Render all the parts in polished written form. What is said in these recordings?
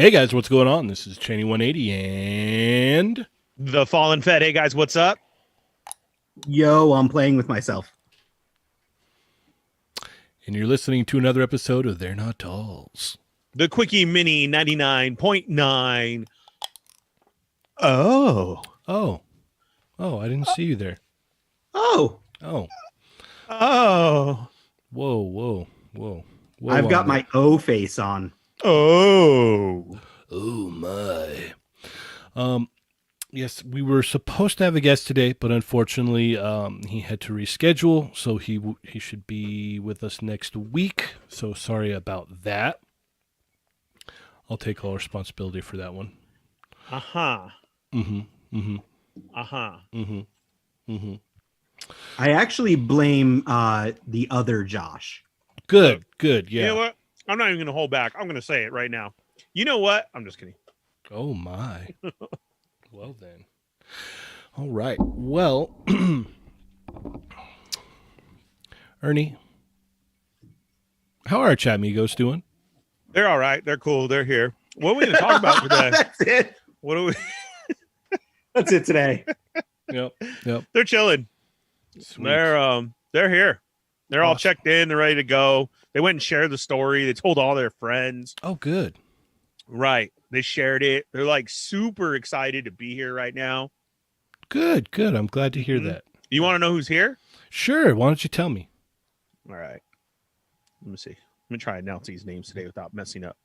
Hey guys, what's going on? This is Cheney 180 and The Fallen Fed. Hey guys, what's up? Yo, I'm playing with myself. you're listening to another episode of They're Not Dolls. The Quickie Mini 99.9. Oh. Oh, I didn't see you there. Oh, Oh, Oh. whoa. I've got my O face on. Oh. Oh my. Yes, we were supposed to have a guest today, but unfortunately, he had to reschedule, so he should be with us next week. So sorry about that. I'll take all responsibility for that one. Uh-huh. Mm-hmm. Uh-huh. I actually blame the other Josh. Good, yeah. You know what? I'm not even going to hold back. I'm going to say it right now. You know what? I'm just kidding. Oh my. Well then. All right. Well, Ernie, how are our chat amigos doing? They're all right. They're cool. They're here. What are we going to talk about today? That's it. What are we? That's it today. Yep. They're chilling. Sweet. They're here. They're all Awesome. checked in. They're ready to go. They went and shared the story. They told all their friends. Oh, good. Right. They shared it. They're like super excited to be here right now. Good. I'm glad to hear Mhm. that. You want to know who's here? Sure. Why don't you tell me? All right. Let me see. Let me try and announce these names today without messing up.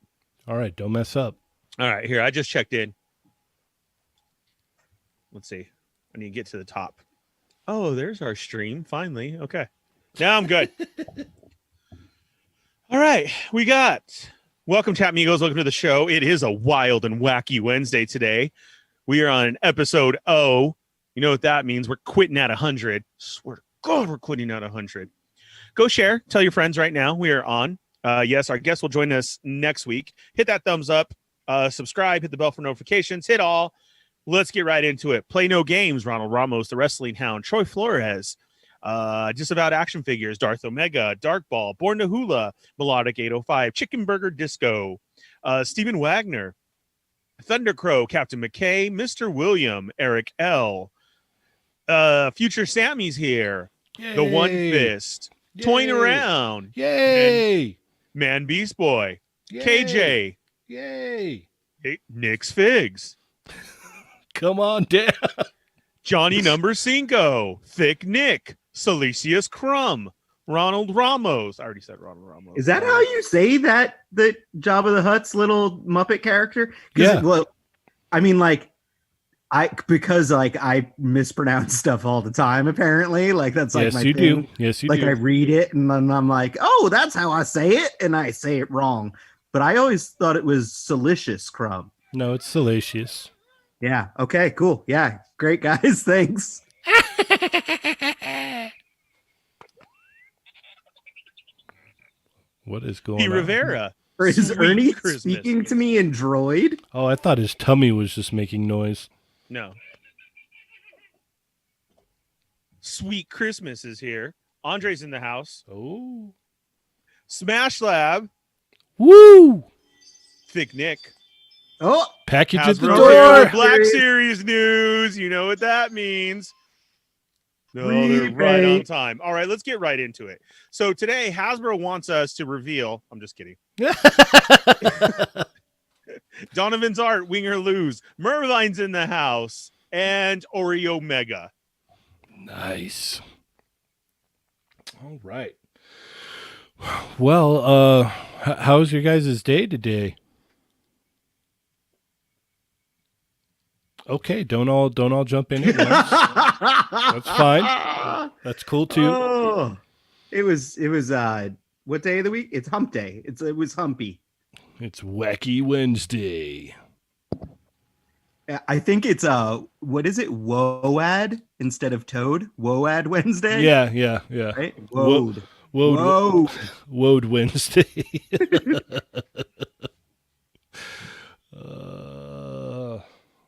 All right. Don't mess up. All right. Here. I just checked in. Let's see. I need to get to the top. Oh, there's our stream. Finally. Okay. Now I'm good. All right. We got welcome, Chat Amigos. Welcome to the show. It is a wild and wacky Wednesday today. We are on episode O. You know what that means? We're quitting at 100. Swear to God, we're quitting at 100. Go share. Tell your friends right now. We are on. Yes, our guest will join us next week. Hit that thumbs up. Subscribe. Hit the bell for notifications. Hit all. Let's get right into it. Play No Games. Ronald Ramos, the Wrestling Hound. Troy Flores. Just About Action Figures. Darth Omega. Dark Ball. Born to Hula. Melodic 805. Chicken Burger Disco. Stephen Wagner. Thunder Crow. Captain McKay. Mr. William. Eric L. Future Sammy's here. Yay. The One Fist. Yay. Toying Around. Yay. Man Beast Boy. Yay. KJ. Yay. Nick's Figs. Come on down. Johnny Number Cinco. Thick Nick. Silesius Crumb. Ronald Ramos. I already said Ronald Ramos. Is that how you say that? The Jabba the Hutt's little Muppet character? 'Cause Yeah. Well, I mean, like, because I mispronounce stuff all the time. Apparently, like that's like Yes, my you thing. do. Yes, you Like do. I read it and then I'm like, oh, that's how I say it, and I say it wrong. But I always thought it was Silesius Crumb. No, it's salacious. Yeah. Okay. Cool. Yeah. Great, guys. Thanks. What is going P. on? Rivera. Or is Sweet Ernie Christmas. speaking to me in droid? Oh, I thought his tummy was just making noise. No. Sweet Christmas is here. Andre's in the house. Oh. Smash Lab. Woo! Thick Nick. Oh, Package at the Hasbro door. here. Black Series news. You know what that means. No, they're right on time. All right, let's get right into it. So today, Hasbro wants us to reveal. I'm just kidding. Donovan's art, win or lose. Merline's in the house, and Oreo Mega. Nice. All right. Well, how's your guys' day today? Okay, don't all jump in at once. That's fine. That's cool too. Oh, it was what day of the week? It's hump day. It was humpy. It's Wacky Wednesday. I think it's what is it? Woad instead of Toad? Woad Wednesday? Yeah. Right? Woad. Woad Wednesday.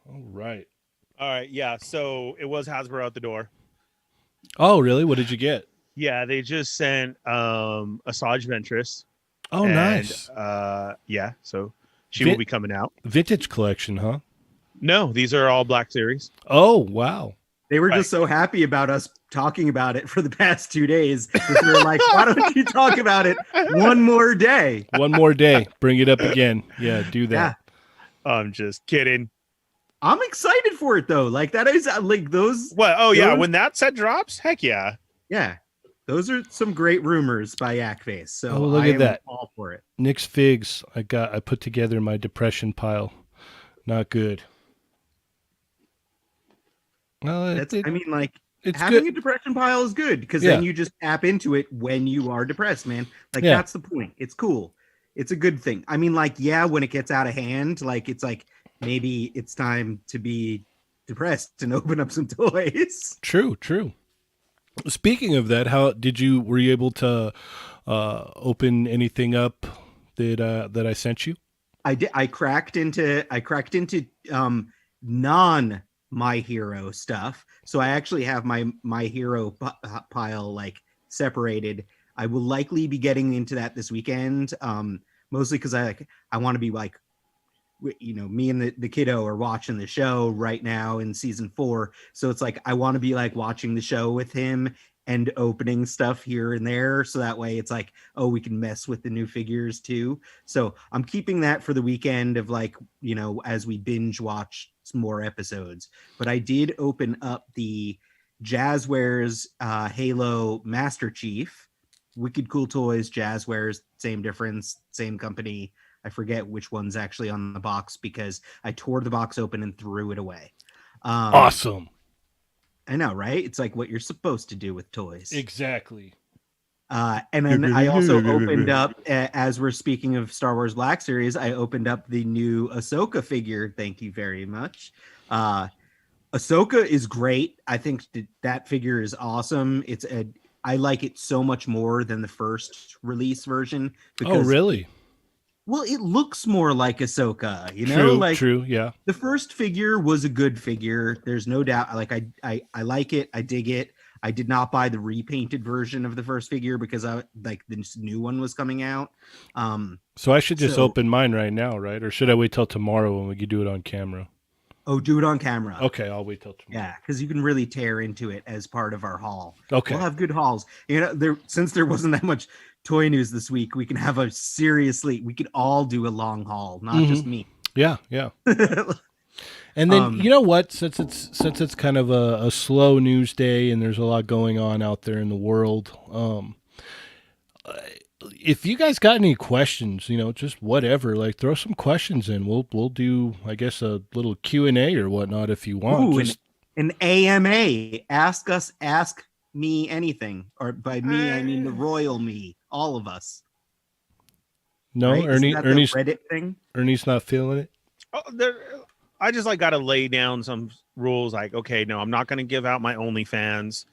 All right. All right, yeah. So it was Hasbro out the door. Oh, really? What did you get? Yeah, they just sent Asajj Ventress. Oh, And, nice. Yeah, so She will be coming out. Vintage collection, huh? No, these are all Black Series. Oh, wow. They were Right. just so happy about us talking about it for the past 2 days. We were like, why don't you talk about it one more day? One more day. Bring it up again. Yeah, do that. Yeah. I'm just kidding. I'm excited for it though. Like that is like those. What? Oh yeah, Those- when that set drops, heck yeah. Yeah. Those are some great rumors by Yakface. So Oh, look I at am that. all for it. Nick's figs. I put together my depression pile. Not good. Well, That's I mean, like it's having good. a depression pile is good because Yeah. then you just tap into it when you are depressed, man. Like Yeah. that's the point. It's cool. It's a good thing. I mean, like, yeah, when it gets out of hand, like it's like maybe it's time to be depressed and open up some toys. True. Speaking of that, were you able to open anything up that I sent you? I did. I cracked into non My Hero stuff. So I actually have my Hero pile like separated. I will likely be getting into that this weekend. Mostly because I want to be like, me and the kiddo are watching the show right now in season 4. So it's like I want to be like watching the show with him and opening stuff here and there. So that way it's like, oh, we can mess with the new figures too. So I'm keeping that for the weekend of like, as we binge watch some more episodes. But I did open up the Jazzwares Halo Master Chief. Wicked Cool Toys, Jazzwares, same difference, same company. I forget which one's actually on the box because I tore the box open and threw it away. Awesome. I know, right? It's like what you're supposed to do with toys. Exactly. And then I also opened up, as we're speaking of Star Wars Black Series, I opened up the new Ahsoka figure. Thank you very much. Ahsoka is great. I think that figure is awesome. I like it so much more than the first release version. Oh, really? Well, it looks more like Ahsoka, True, yeah. The first figure was a good figure. There's no doubt. Like I like it. I dig it. I did not buy the repainted version of the first figure because this new one was coming out. So I should just open mine right now, right? Or should I wait till tomorrow when we can do it on camera? Oh, do it on camera. Okay, I'll wait till tomorrow. Yeah, because you can really tear into it as part of our haul. Okay. We'll have good hauls. Since there wasn't that much toy news this week, we can have we could all do a long haul, not just me. Yeah. And then you know what? Since it's kind of a slow news day and there's a lot going on out there in the world, if you guys got any questions, just whatever, like throw some questions in. We'll do, I guess, a little Q&A or whatnot if you want. Ooh, an AMA. Ask me anything, or by me I mean the royal me, all of us. No, right? Ernie's Reddit thing. Ernie's not feeling it. Oh, I just got to lay down some rules. Like, okay, no, I'm not going to give out my OnlyFans.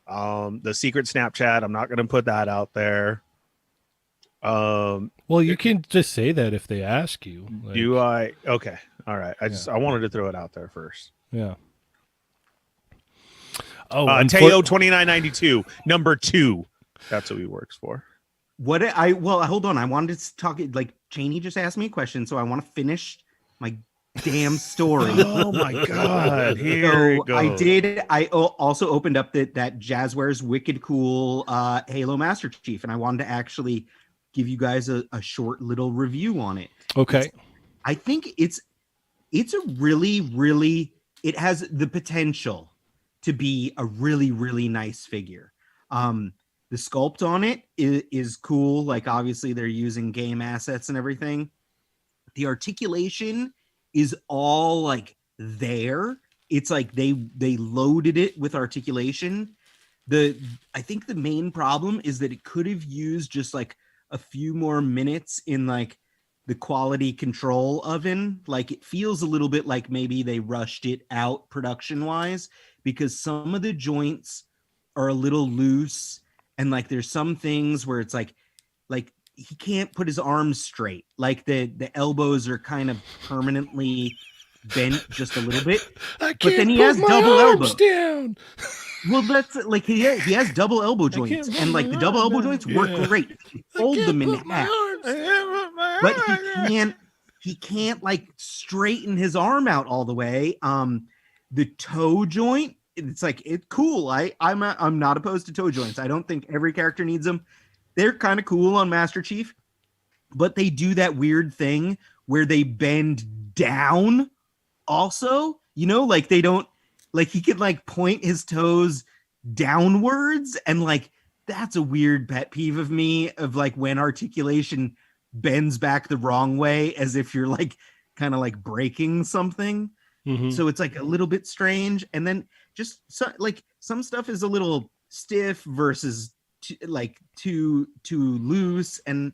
The secret Snapchat, I'm not going to put that out there. Well, you can just say that if they ask you. Like, do I? Okay, all right. I wanted to throw it out there first. Yeah. Oh, Teo 2992 number 2. That's what he works for. Hold on. I wanted to talk. Like Cheney just asked me a question, so I want to finish my damn story. Oh my god! Here it goes. I also opened up that Jazzwares Wicked Cool Halo Master Chief, and I wanted to actually give you guys a short little review on it. Okay. I think it's a really, really. It has the potential to be a really, really nice figure. The sculpt on it is cool. Like, obviously, they're using game assets and everything. The articulation is all like there. It's like they loaded it with articulation. I think the main problem is that it could have used just like a few more minutes in like the quality control oven. Like, it feels a little bit like maybe they rushed it out production wise, because some of the joints are a little loose, and like there's some things where it's like he can't put his arms straight. Like the elbows are kind of permanently bent just a little bit. But then he has double elbows down. Well, that's like he has double elbow joints, and like the double elbow joints work great. You fold them in half, but he can't he can't like straighten his arm out all the way. The toe joint, it's like it's cool. I'm not opposed to toe joints. I don't think every character needs them. They're kind of cool on Master Chief, but they do that weird thing where they bend down also, like they don't, like he can like point his toes downwards, and like that's a weird pet peeve of me, of like when articulation bends back the wrong way as if you're like kind of like breaking something. Mhm. So it's like a little bit strange, and then just like some stuff is a little stiff versus too loose, and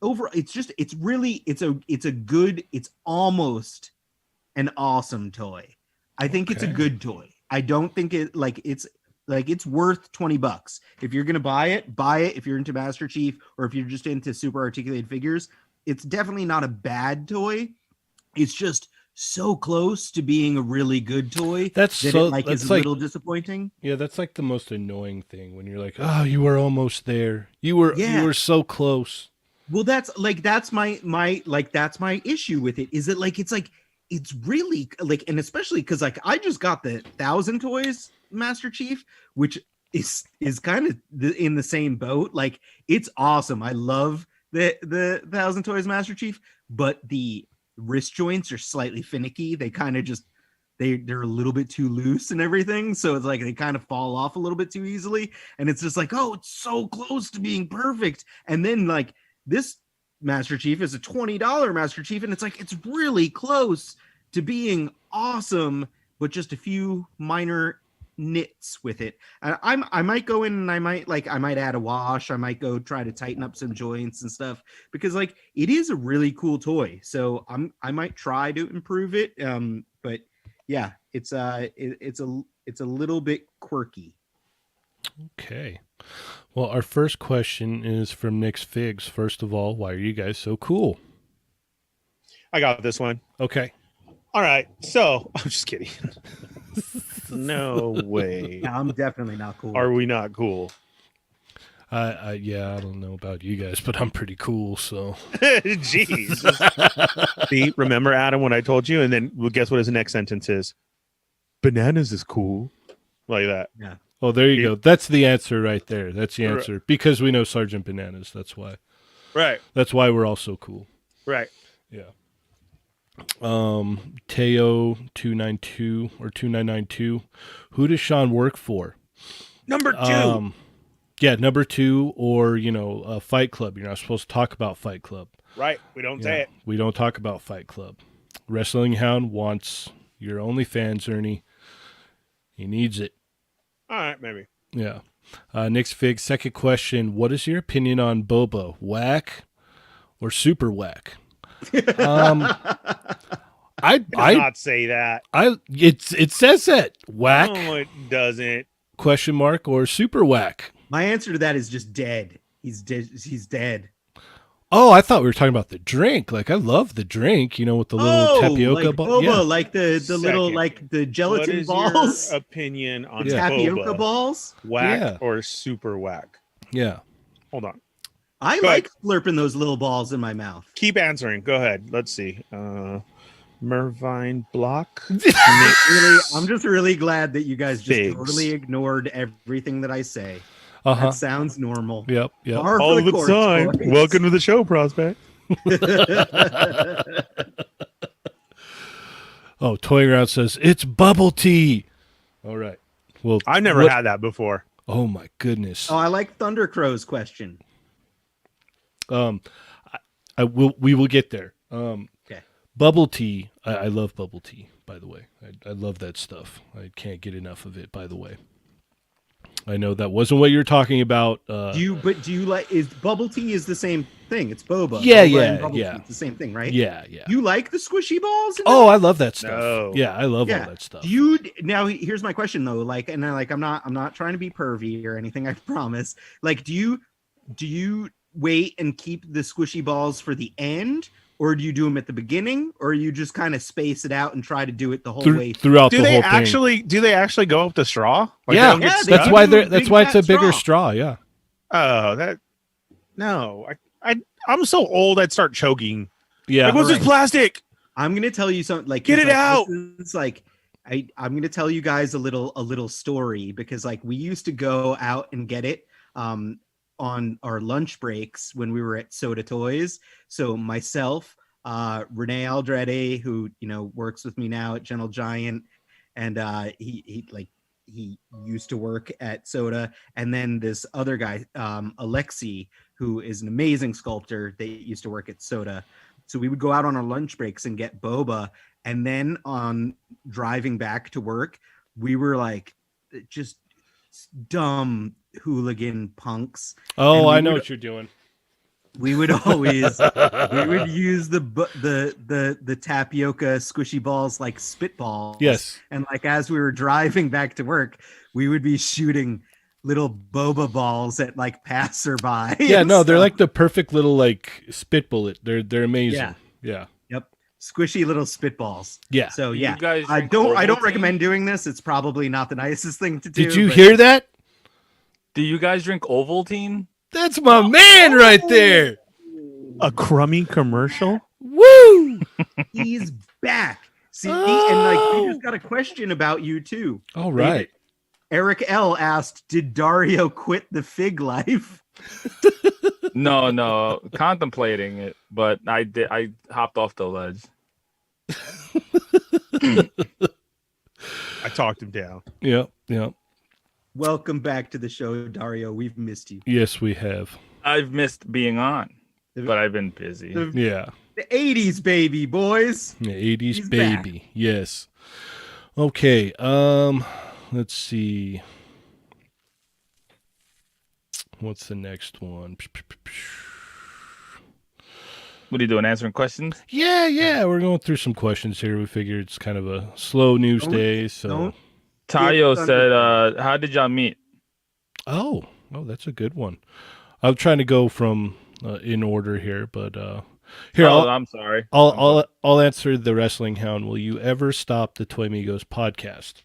over it's really it's almost an awesome toy. I think it's a Okay. good toy. I don't think it's worth $20. If you're gonna buy it. If you're into Master Chief, or if you're just into super articulated figures, it's definitely not a bad toy. It's just so close to being a really good toy That's that so. it like That's is a like little disappointing. yeah. That's like the most annoying thing when you're like, oh, you were almost there. You were so close. Well, that's my issue with it, is that like it's really like, and especially because like I just got the 1,000 Toys Master Chief, which is kind of in the same boat. Like it's awesome. I love the 1,000 Toys Master Chief, but the wrist joints are slightly finicky. They kind of just they're a little bit too loose and everything, so it's like they kind of fall off a little bit too easily, and it's just like, oh, it's so close to being perfect. And then like this Master Chief is a $20 Master Chief, and it's like it's really close to being awesome, but just a few minor nits with it. I might go in and I might add a wash. I might go try to tighten up some joints and stuff, because like it is a really cool toy. So I might try to improve it. But yeah, it's a little bit quirky. Okay. Well, our first question is from Nick's Figs. First of all, why are you guys so cool? I got this one. Okay. All right. So I'm just kidding. No way. Yeah, I'm definitely not cool. Are we not cool? Yeah, I don't know about you guys, but I'm pretty cool. So, Jeez. See, remember, Adam, when I told you? And then, well, guess what his next sentence is? Bananas is cool. Like that. Yeah. oh, there you go. That's the answer right there. That's the answer because we know Sergeant Bananas. That's why. Right. That's why we're all so cool. Right. Yeah. Teo 292 or 2992. Who does Sean work for? Number 2. Yeah, number 2, or Fight Club. You're not supposed to talk about Fight Club. Right. We don't say it. We don't talk about Fight Club. Wrestling Hound wants your OnlyFans, Ernie. He needs it. All right, maybe. Yeah. Nick's Fig, second question. What is your opinion on Boba? Whack or super whack? I not say that. It says that. Whack? No, it doesn't. Question mark or super whack? My answer to that is just dead. He's dead. He's dead. Oh, I thought we were talking about the drink. Like I love the drink, with the little tapioca like ball. Boba, Yeah. like the little Second. like the What gelatin is balls, your opinion on tapioca boba? balls. Whack Yeah. or super whack? Yeah. Hold on. I Go like slurping those little balls in my mouth. Keep answering. Go ahead. Let's see. Mervine Block. Really, I'm just really glad that you guys just Figs. totally ignored everything that I say. Uh-huh. That sounds normal. Yep. Par for All the the course, time. boys. Welcome to the show, Prospect. Oh, Toy Ground says it's bubble tea. All right. Well, I've never had that before. Oh my goodness. Oh, I like Thunder Crow's question. We will get there. Okay. Bubble tea. I love bubble tea, by the way. I love that stuff. I can't get enough of it, by the way. I know that wasn't what you're talking about. Do you like, is bubble tea is the same thing? It's boba. Yeah, Boba yeah, and bubble yeah. tea, it's the same thing, right? Yeah. You like the squishy balls? Oh, I love that stuff. No. Yeah, I love all Yeah. that stuff. Do you now? Here's my question though. Like, and I'm not trying to be pervy or anything. I promise. Like, do you wait and keep the squishy balls for the end, or do you do them at the beginning, or you just kind of space it out and try to do it the whole way? Throughout Do the they whole thing. actually go up the straw? Like, Yeah, they don't get Yeah, that's stuck? why do a that's big why it's a fat bigger straw. straw. Yeah. Oh, that no. I'm so old I'd start choking Yeah. Like, what's this Alright. plastic? I'm gonna tell you something. Like, Get 'cause, it like, out. It's like I'm gonna tell you guys a little story, because like we used to go out and get it on our lunch breaks when we were at Soda Toys. So myself, Renee Aldretti, who works with me now at Gentle Giant, and he used to work at Soda, and then this other guy, Alexi, who is an amazing sculptor that used to work at Soda. So we would go out on our lunch breaks and get boba, and then on driving back to work, we were like just dumb hooligan punks. Oh, And I know what you're doing. we would always we would use the tapioca squishy balls like spitballs. Yes. And like as we were driving back to work, we would be shooting little boba balls at like passerby. Yeah, and no, they're stuff. like the perfect little like spit bullet. They're amazing. Yeah. Yeah. Yep. Squishy little spitballs. Yeah. So Do yeah. you guys I drink don't Ovaltine? recommend doing this. It's probably not the nicest thing to do. Did you but- hear that? Do you guys drink Ovaltine? That's my man right there. A crummy commercial? Woo! He's back. See, and Oh. we just got a question about you too. All right. Eric L asked, "Did Dario quit the fig life?" No, contemplating it, but I did. I hopped off the ledge. I talked him down. Yep. Yep. Welcome back to the show, Dario. We've missed you. Yes, we have. I've missed being on, but I've been busy. The, Yeah. the 80s baby, boys. Yeah, 80s He's baby. Yes. Okay. Let's see. What's the next one? What are you doing? Answering questions? Yeah. We're going through some questions here. We figured it's kind of a slow news Don't- day, so. don't- Tayo Yeah, said, "How did y'all meet?" Oh, that's a good one. I'm trying to go from in order here, but here I'm sorry. I'll answer the Wrestling Hound. Will you ever stop the Toy Migos podcast?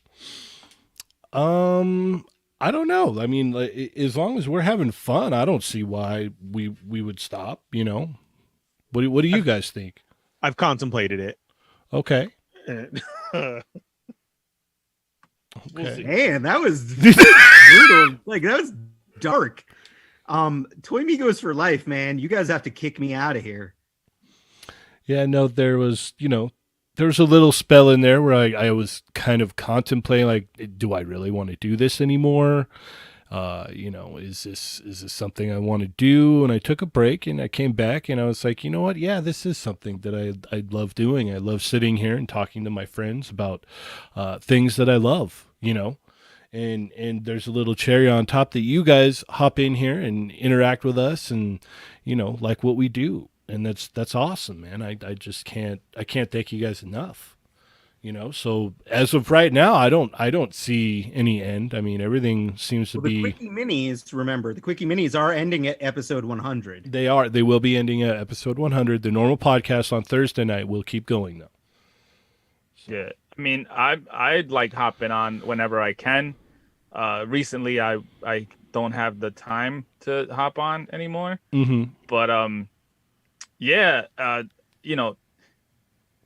I don't know. I mean, like, as long as we're having fun, I don't see why we would stop. What do you guys think? I've contemplated it. Okay. We'll Okay. see. Man, that was brutal. Like that was dark. Toy Migos for life, man. You guys have to kick me out of here. Yeah, no, there was a little spell in there where I was kind of contemplating, like, do I really want to do this anymore? Is this something I want to do? And I took a break and I came back and I was like, you know what? Yeah, this is something that I love doing. I love sitting here and talking to my friends about things that I love, and there's a little cherry on top that you guys hop in here and interact with us and, like what we do. And that's awesome, man. I can't thank you guys enough. So as of right now, I don't see any end. I mean, everything seems to Well, the be. Quickie Minis, remember, the Quickie Minis are ending at episode 100. They will be ending at episode 100. The normal podcast on Thursday night will keep going though. Yeah, I mean, I'd like hopping on whenever I can. Recently, I don't have the time to hop on anymore. Mm-hmm. But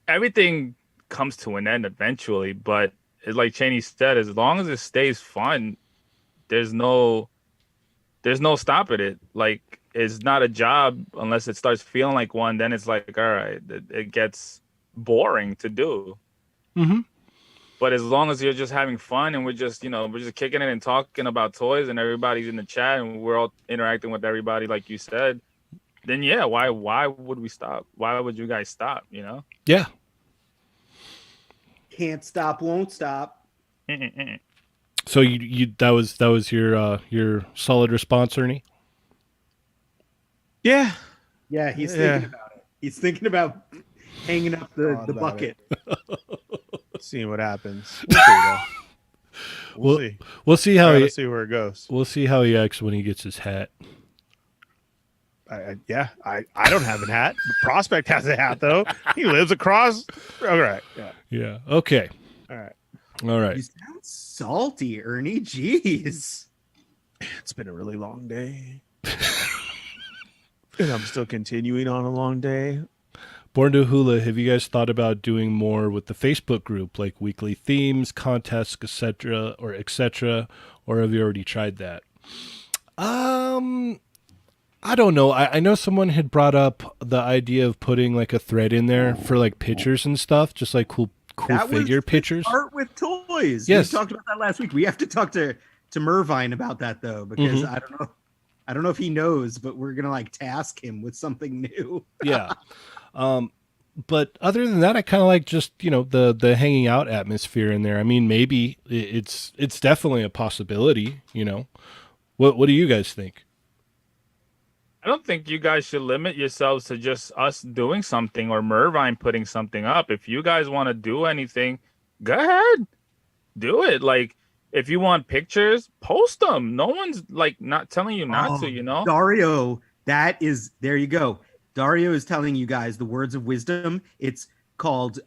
everything comes to an end eventually. But it's like Cheney said, as long as it stays fun, there's no stopping it. Like, it's not a job unless it starts feeling like one. Then it's like, all right, it gets boring to do. Mm-hmm. But as long as you're just having fun and we're just kicking it and talking about toys and everybody's in the chat and we're all interacting with everybody, like you said, then yeah, why would we stop? Why would you guys stop? Yeah. Can't stop, won't stop. So you that was your solid response, Ernie? Yeah. Yeah, he's Yeah. thinking about it. He's thinking about hanging up the Thought about bucket. Seeing what happens. We'll see, though. We'll see. We'll see how Gotta he see where it goes. we'll see how he acts when he gets his hat. I don't have a hat. The Prospect has a hat though. He lives across. All right. Yeah. Yeah. Okay. All right. All right. You sound salty, Ernie. Jeez. It's been a really long day. And I'm still continuing on a long day. Born to Hula, have you guys thought about doing more with the Facebook group, like weekly themes, contests, etc., or have you already tried that? I don't know. I know someone had brought up the idea of putting like a thread in there for like pictures and stuff, just like cool That figure was pictures. art with toys. Yes. We talked about that last week. We have to talk to Mervine about that though, because I don't know if he knows, but we're gonna like task him with something new. Yeah. But other than that, I kind of like just, the hanging out atmosphere in there. I mean, maybe it's definitely a possibility, What do you guys think? I don't think you guys should limit yourselves to just us doing something or Mervine putting something up. If you guys want to do anything, go ahead, do it. Like, if you want pictures, post them. No one's like not telling you not to, Dario, there you go. Dario is telling you guys the words of wisdom. It's called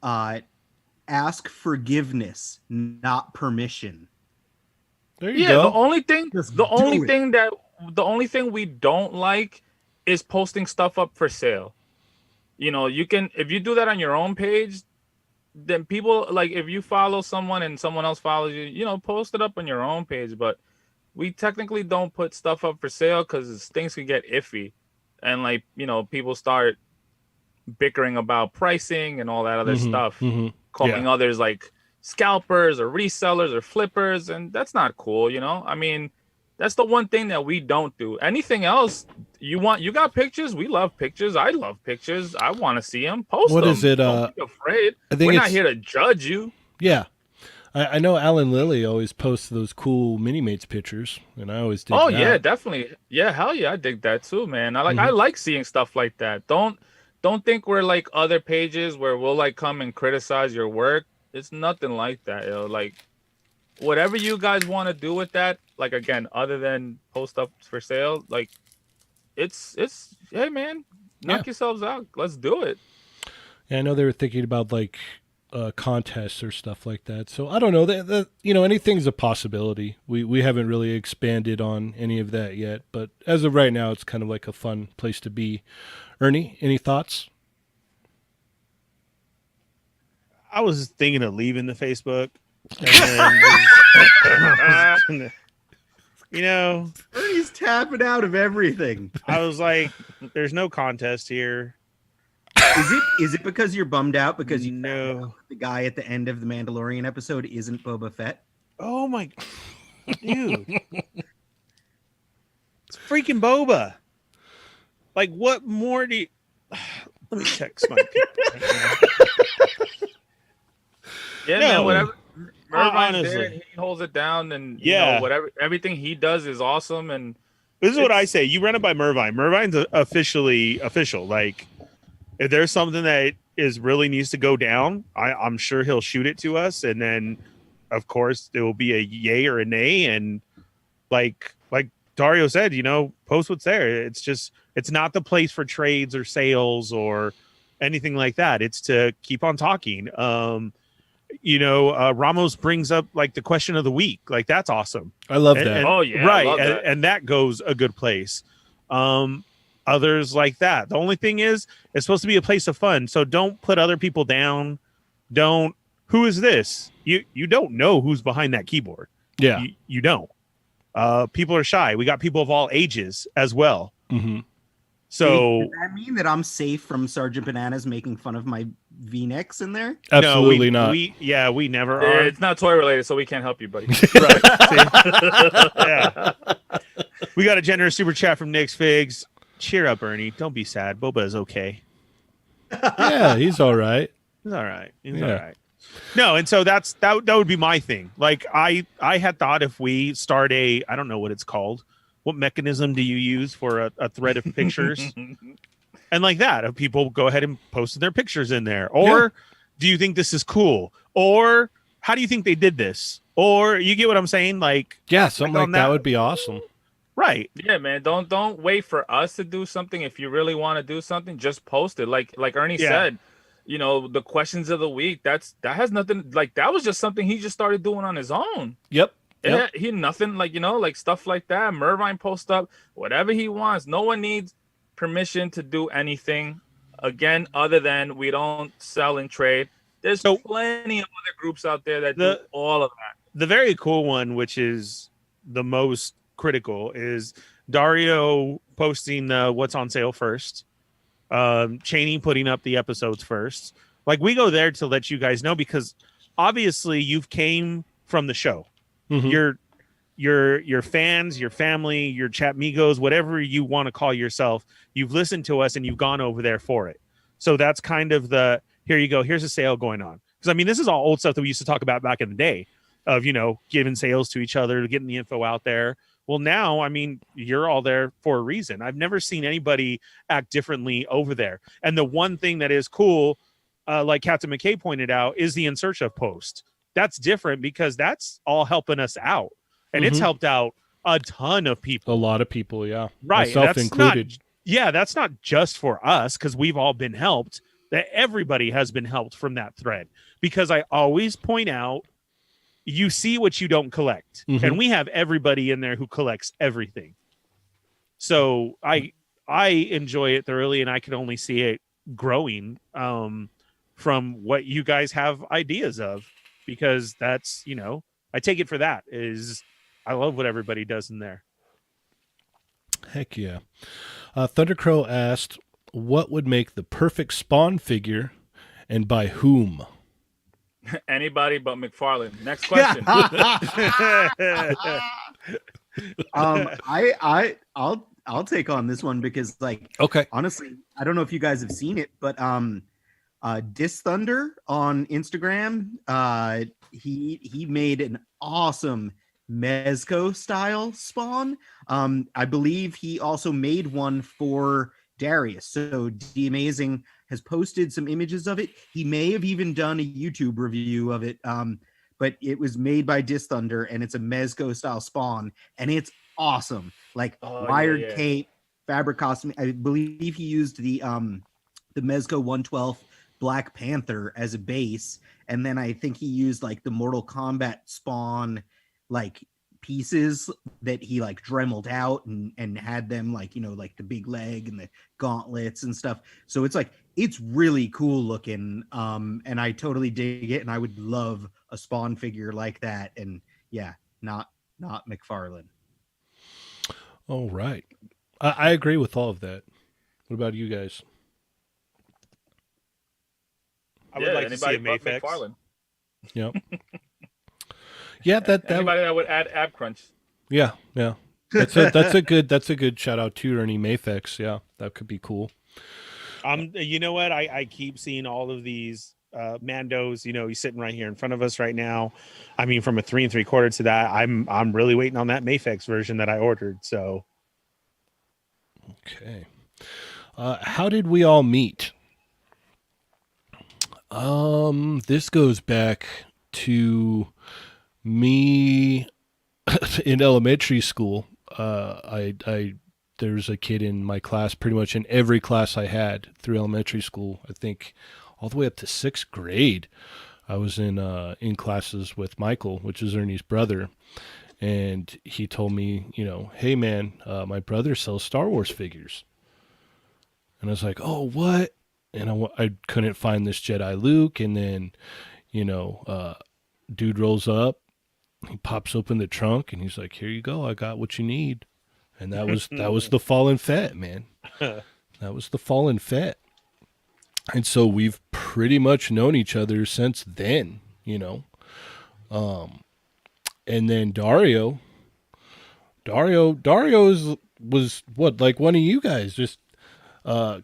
ask forgiveness, not permission. There you go. The only thing we don't like is posting stuff up for sale. You can, if you do that on your own page, then people, like, if you follow someone and someone else follows you, post it up on your own page. But we technically don't put stuff up for sale because things can get iffy, and like, people start bickering about pricing and all that other stuff, calling others like scalpers or resellers or flippers, and that's not cool. I mean, that's the one thing that we don't do. Anything else you got pictures? We love pictures. I love pictures. I want to see them. Post them. What is it? Don't be afraid. We're not here to judge you. Yeah. I know Alan Lilly always posts those cool mini mates pictures, and I always dig that. Yeah, definitely. Yeah, hell yeah, I dig that too, man. I like seeing stuff like that. Don't think we're like other pages where we'll like come and criticize your work. It's nothing like that, Like, whatever you guys want to do with that, like, again, other than post up for sale, like, it's hey man, knock yourselves out. Let's do it. Yeah, I know they were thinking about like contests or stuff like that. So I don't know that anything's a possibility. We haven't really expanded on any of that yet, but as of right now, it's kind of like a fun place to be. Ernie, any thoughts? I was thinking of leaving the Facebook. And then, Ernie's tapping out of everything. I was like, there's no contest here. Is it because you're bummed out because you know found out the guy at the end of the Mandalorian episode isn't Boba Fett? Oh my dude. It's freaking Boba. Like, what more do you let me text my people. Yeah, No. man, whatever. Mervine's honestly. there and he holds it down, and Yeah. everything he does is awesome. And This is what I say. You run it by Mervine. Mervine's official. Like, if there's something that really needs to go down, I'm sure he'll shoot it to us, and then, of course, there will be a yay or a nay. And like Dario said, post what's there. It's not the place for trades or sales or anything like that. It's to keep on talking. Ramos brings up like the question of the week. Like, that's awesome. I love that. Oh yeah, right. I love that. And that goes a good place. Others like that. The only thing is, it's supposed to be a place of fun. So don't put other people down. Who is this? You don't know who's behind that keyboard. Yeah. You don't. People are shy. We got people of all ages as well. Mm-hmm. So does that mean that I'm safe from Sergeant Bananas making fun of my V-necks in there? Absolutely no, not. We never are. It's not toy related, so we can't help you, buddy. Right. Yeah. We got a generous super chat from Nick's Figs. Cheer up, Ernie. Don't be sad. Boba is okay. Yeah, he's all right. He's all right. He's Yeah. all right. No, and so that would be my thing. Like, I had thought if we start I don't know what it's called. What mechanism do you use for a thread of pictures? And like that, if people go ahead and post their pictures in there. Or do you think this is cool? Or how do you think they did this? Or you get what I'm saying? Like, Yeah, something like like on that that- would be awesome. right. Yeah, man. Don't wait for us to do something. If you really want to do something, just post it. Like Ernie said, the questions of the week. That has nothing. Like, that was just something he just started doing on his own. Yep. Yeah, he nothing like stuff like that. Mervine post up whatever he wants. No one needs permission to do anything. Again, other than we don't sell and trade, there's So plenty of other groups out there that do the all of that. the very cool one, which is the most critical, is Dario posting what's on sale first. Cheney putting up the episodes first. Like we go there to let you guys know because obviously you've came from the show. Mhm. Your fans, your family, your chat migos, whatever you want to call yourself, you've listened to us and you've gone over there for it. So that's kind of the here you go, here's a sale going on. Because I mean, this is all old stuff that we used to talk about back in the day of, giving sales to each other, getting the info out there. Well, now, I mean, you're all there for a reason. I've never seen anybody act differently over there. And the one thing that is cool, like Captain McKay pointed out, is the in search of post. That's different because that's all helping us out. And it's Mhm. helped out a ton of A people. lot of people, yeah, Right. myself That's included. that's not just for us because we've all been helped. That everybody has been helped from that thread. Because I always point out, you see what you don't collect. Mhm. And we have everybody in there who collects everything. So I enjoy it thoroughly and I can only see it growing from what you guys have ideas of because that's, I take it for that is I love what everybody does in there. Heck yeah. Thundercrow asked, "What would make the perfect Spawn figure, and by whom?" Anybody but McFarlane. Next question. I'll take on this one because Okay. honestly, I don't know if you guys have seen it, but Dis Thunder on Instagram, he made an awesome Mezco style Spawn. I believe he also made one for Darius. So D Amazing has posted some images of it. He may have even done a YouTube review of it. But it was made by Dis Thunder and it's a Mezco style Spawn and it's awesome. Like wired cape, fabric costume. I believe he used the Mezco 112 Black Panther as a base, and then I think he used like the Mortal Kombat Spawn like pieces that he like dremeled out and had them like like the big leg and the gauntlets and stuff. So it's really cool looking, and I totally dig it, and I would love a Spawn figure like that. And yeah, not McFarlane. All right. I agree with all of that. What about you guys? I would like to see a anybody but Mayfix. McFarlane. Yep. Yeah, that Anybody that would add ab crunch. yeah. That's a good shout out to Ernie Mayfix. Yeah, that could be cool. You know what? I keep seeing all of these Mandos. He's sitting right here in front of us right now. I mean, from a 3 3/4 to that, I'm really waiting on that Mayfix version that I ordered. So Okay. How did we all meet? This goes back to me in elementary school. I there's a kid in my class, pretty much in every class I had through elementary school. I think all the way up to 6th grade, I was in classes with Michael, which is Ernie's brother, and he told me, hey man, my brother sells Star Wars figures, and I was like, oh what? And I couldn't find this Jedi Luke, and then, dude rolls up, he pops open the trunk, and he's like, "Here you go, I got what you need." And that was the Fallen Fett, man. That was the Fallen Fett. And so we've pretty much known each other since then, And then Dario was what, like one of you guys, just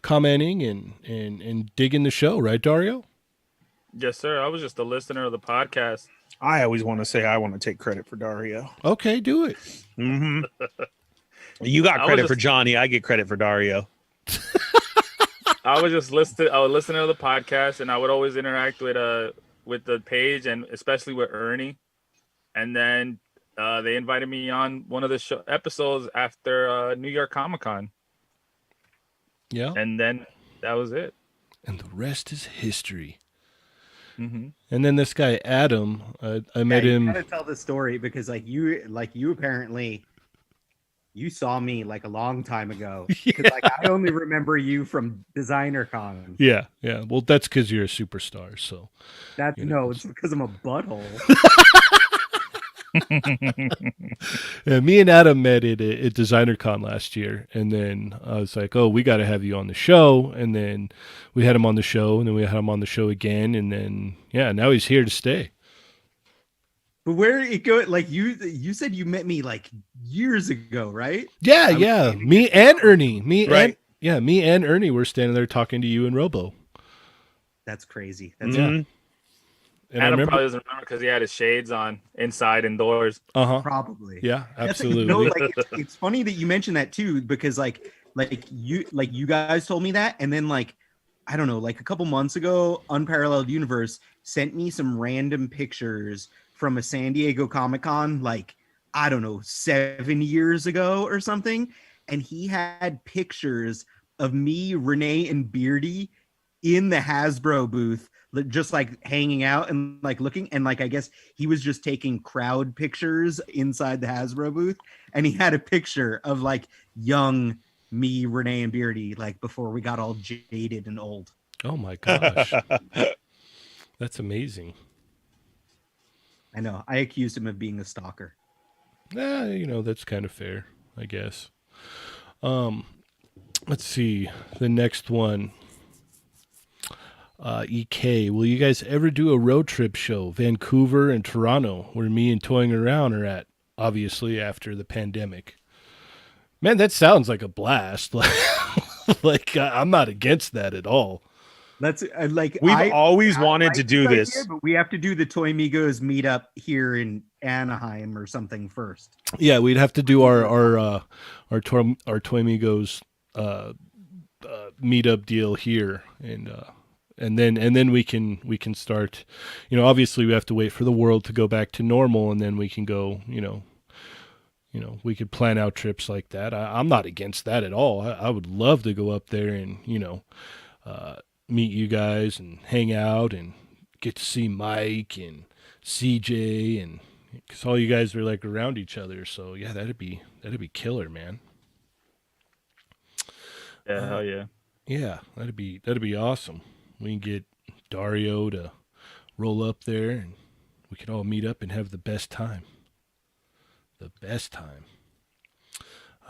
commenting and digging the show, right, Dario? Yes, sir. I was just a listener of the podcast. I always want to say I want to take credit for Dario. Okay, do it. Mm-hmm. You got credit for Johnny. I get credit for Dario. I was listening to the podcast, and I would always interact with the page, and especially with Ernie. And then they invited me on one of the episodes after New York Comic-Con. Yeah. And then that was it. And the rest is history. Mm-hmm. And then this guy Adam, I met him. You gotta tell the story because you apparently You saw me like a long time ago because Yeah. like I only remember you from designer con. Yeah, yeah. Well, that's because you're a superstar. So, That's you know, no, it's because I'm a butthole. yeah, me and Adam met at Designer Con last year. And then I was like, oh, we got to have you on the show. And then we had him on the show. And then we had him on the show again. And then, yeah, now he's here to stay. But where it go? Like you said you met me like years ago, right? Yeah, I was yeah. standing Me next to and Robo. Ernie. Right. Me and Ernie were standing there talking to you and Robo. That's crazy. That's Yeah. Mhm. And I Adam remember, probably doesn't remember because he had his shades on inside indoors. probably. Yeah, That's absolutely. no, like it's funny that you mentioned that too, because like you guys told me that, and then like I don't know, like a couple months ago, Unparalleled Universe sent me some random pictures from a San Diego Comic Con, like I don't know, 7 years ago or something, and he had pictures of me, Renee, and Beardy in the Hasbro booth, just like hanging out and like looking, and like I guess he was just taking crowd pictures inside the Hasbro booth, and he had a picture of like young me, Renee, and Beardy, like before we got all jaded and old. Oh my gosh. That's amazing. I know. I accused him of being a stalker. That's kind of fair, I guess. Um, let's see. The next one. EK, will you guys ever do a road trip show? Vancouver and Toronto, where me and Toying Around are at, obviously after the pandemic. Man, that sounds like a blast. Like I'm not against that at all. Let's like We've I always wanted like to do idea, this. but we have to do the Toy Migos meetup here in Anaheim or something first. Yeah, we'd have to do our Toy Migos meetup deal here, and then we can start. Obviously we have to wait for the world to go back to normal, and then we can go. We could plan out trips like that. I'm not against that at all. I would love to go up there and meet you guys and hang out and get to see Mike and CJ, and because all you guys are like around each other. So yeah, that'd be killer, man. Yeah, hell yeah. Yeah, that'd be awesome. We can get Dario to roll up there, and we could all meet up and have the best time. The best time.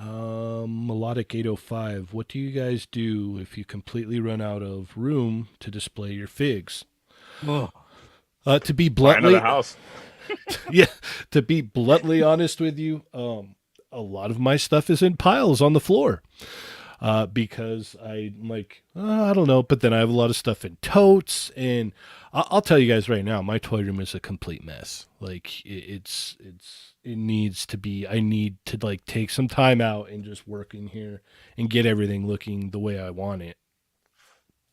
Melodic 805. What do you guys do if you completely run out of room to display your figs? Oh, To be Buy bluntly, another house. yeah, to be bluntly honest with you, a lot of my stuff is in piles on the floor. Because I'm like, I don't know, but then I have a lot of stuff in totes, and I'll tell you guys right now, my toy room is a complete mess. Like it needs to be. I need to like take some time out and just work in here and get everything looking the way I want it.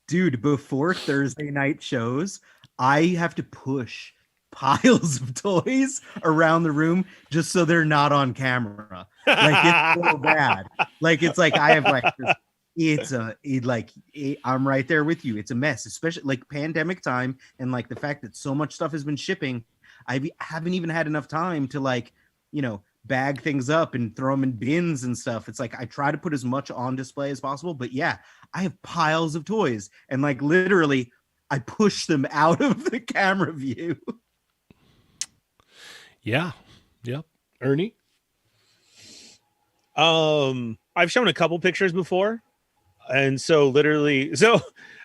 dude, before Thursday night shows, I have to push piles of toys around the room just so they're not on camera. Like it's so bad. Like it's like I have like I'm right there with you. It's a mess, especially like pandemic time, and like the fact that so much stuff has been shipping. Haven't even had enough time to like, bag things up and throw them in bins and stuff. It's like I try to put as much on display as possible, but yeah, I have piles of toys, and like literally I push them out of the camera view. Yeah, yep. Ernie. I've shown a couple pictures before, and so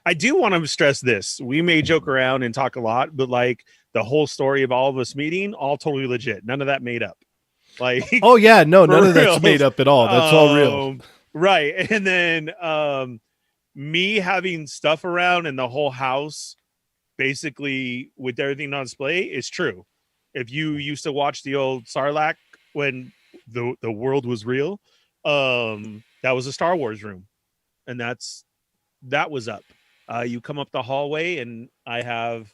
I do want to stress this. We may joke around and talk a lot, but like the whole story of all of us meeting, all totally legit. None of that made up. Like, Oh yeah, no, none of that's real. made up at all. That's all real. Right. And then me having stuff around in the whole house, basically with everything on display, is true. If you used to watch the old Sarlacc when the world was real, that was a Star Wars room, and that was up. You come up the hallway, and I have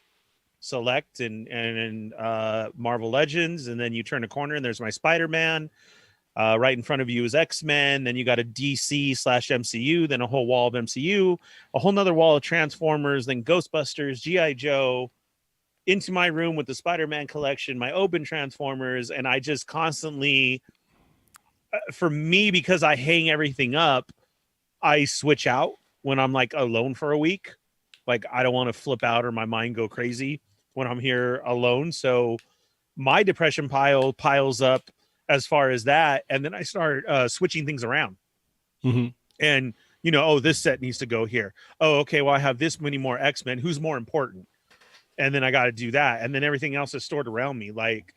Select and Marvel Legends, and then you turn a corner, and there's my Spider-Man. Right in front of you is X-Men. Then you got a DC/MCU, then a whole wall of MCU, a whole nother wall of Transformers, then Ghostbusters, G.I. Joe, into my room with the Spider-Man collection, my open Transformers, and I just constantly for me, because I hang everything up, I switch out when I'm like alone for a week. Like I don't want to flip out or my mind go crazy when I'm here alone. So my depression piles up as far as that, and then I start switching things around. Mm-hmm. And oh, this set needs to go here. Oh, okay. Well, I have this many more X-Men. Who's more important? And then I got to do that, and then everything else is stored around me. Like